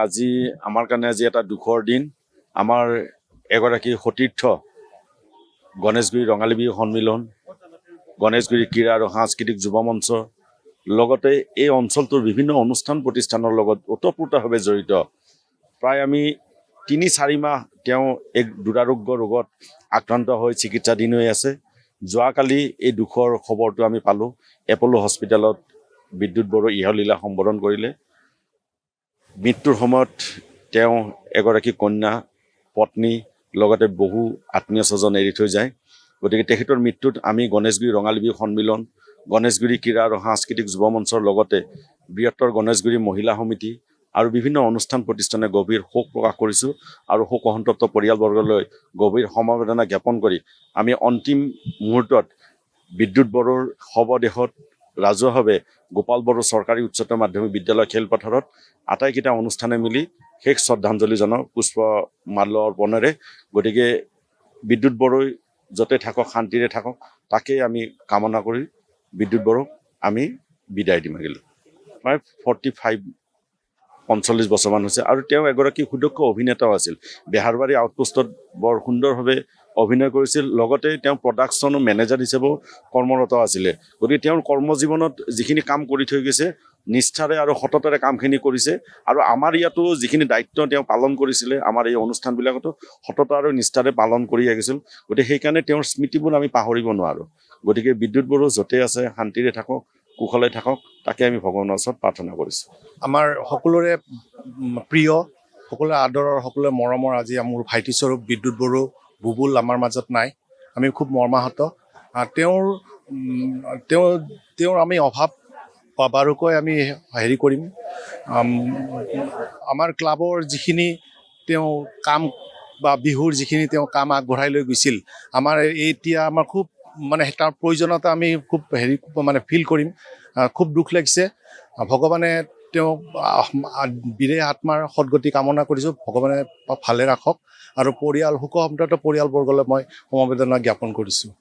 আজি আমাৰ কাৰণে আজি এটা দুখৰ দিন। আমাৰ এগৰাকী সতীৰ্থ গণেশগুৰি ৰঙালী বিহু সন্মিলন, গণেশগুৰি ক্ৰীড়া আৰু সাংস্কৃতিক যুৱ মঞ্চ, লগতে এই অঞ্চলটোৰ বিভিন্ন অনুষ্ঠান প্ৰতিষ্ঠানৰ লগত ওতঃপ্ৰোতভাৱে জড়িত। প্ৰায় আমি ৩-৪ মাহ তেওঁ এক দুৰাৰোগ্য ৰোগত আক্ৰান্ত হৈ চিকিৎসাধীন হৈ আছে। যোৱাকালি এই দুখৰ খবৰটো আমি পালোঁ। এপ'লো হস্পিটেলত বিদ্যুৎ বড়ো ইহলীলা সম্বোধন কৰিলে। মৃত্যুৰ সময়ত তেওঁ এগৰাকী কন্যা, পত্নী, লগতে বহু আত্মীয় স্বজন এৰি থৈ যায়। গতিকে তেখেতৰ মৃত্যুত আমি গণেশগুৰি ৰঙালী বিহু সন্মিলন, গণেশগুৰি ক্ৰীড়া আৰু সাংস্কৃতিক যুৱ মঞ্চৰ লগতে বৃহত্তৰ গণেশগুৰি মহিলা সমিতি আৰু বিভিন্ন অনুষ্ঠান প্ৰতিষ্ঠানে গভীৰ শোক প্ৰকাশ কৰিছোঁ আৰু শোকসন্তপ্ত পৰিয়ালবৰ্গলৈ গভীৰ সমবেদনা জ্ঞাপন কৰি আমি অন্তিম মুহূৰ্তত বিদ্যুৎ বড়োৰ শৱদেহত ৰাজহুৱাভাৱে গোপাল বড়ো চৰকাৰী উচ্চতৰ মাধ্যমিক বিদ্যালয় খেলপথাৰত আটাইকেইটা অনুষ্ঠানে মিলি শেষ শ্ৰদ্ধাঞ্জলি জনাওঁ পুষ্পমাল্য অৰ্পণেৰে। গতিকে বিদ্যুৎ বড়োই য'তে থাকক শান্তিৰে থাকক, তাকেই আমি কামনা কৰি বিদ্যুৎ বড়োক আমি বিদায় দি মাগিলোঁ। প্ৰায় 45-45 বছৰমান হৈছে আৰু তেওঁ এগৰাকী সুদক্ষ অভিনেতাও আছিল। বেহাৰবাৰী আউটপোষ্টত বৰ সুন্দৰভাৱে অভিনয় কৰিছিল, লগতে তেওঁ প্ৰডাকশ্যন মেনেজাৰ হিচাপেও কৰ্মৰত আছিলে। গতিকে তেওঁৰ কৰ্মজীৱনত যিখিনি কাম কৰি থৈ গৈছে, নিষ্ঠাৰে আৰু সততাৰে কামখিনি কৰিছে আৰু আমাৰ ইয়াতো যিখিনি দায়িত্ব তেওঁ পালন কৰিছিলে, আমাৰ এই অনুষ্ঠানবিলাকতো সততা আৰু নিষ্ঠাৰে পালন কৰি আহিছিল। গতিকে সেইকাৰণে তেওঁৰ স্মৃতিবোৰ আমি পাহৰিব নোৱাৰোঁ। গতিকে বিদ্যুৎ বড়ো য'তে আছে শান্তিৰে থাকক, কুশলে থাকক, তাকে আমি ভগৱানৰ ওচৰত প্ৰাৰ্থনা কৰিছোঁ। আমাৰ সকলোৰে প্ৰিয়, সকলোৰে আদৰৰ, সকলোৰে মৰমৰ আজি মোৰ ভাইটিস্বৰূপ বিদ্যুৎ বড়ো বুবুল আমাৰ মাজত নাই। আমি খুব মৰ্মাহত। তেওঁৰ আমি অভাৱ বাৰুকৈ আমি হেৰি কৰিম। আমাৰ ক্লাবৰ যিখিনি তেওঁ কাম বা বিহুৰ যিখিনি তেওঁ কাম আগবঢ়াই লৈ গৈছিল, আমাৰ এতিয়া আমাৰ খুব তাৰ প্ৰয়োজনীয়তা আমি খুব ফিল কৰিম। খুব দুখ লাগিছে। ভগৱানে তেওঁ বিদেহ আত্মাৰ সদগতি কামনা কৰিছোঁ। ভগৱানে ভালে ৰাখক আৰু শোকসন্তপ্ত পৰিয়ালবৰ্গলৈ মই সমবেদনা জ্ঞাপন কৰিছোঁ।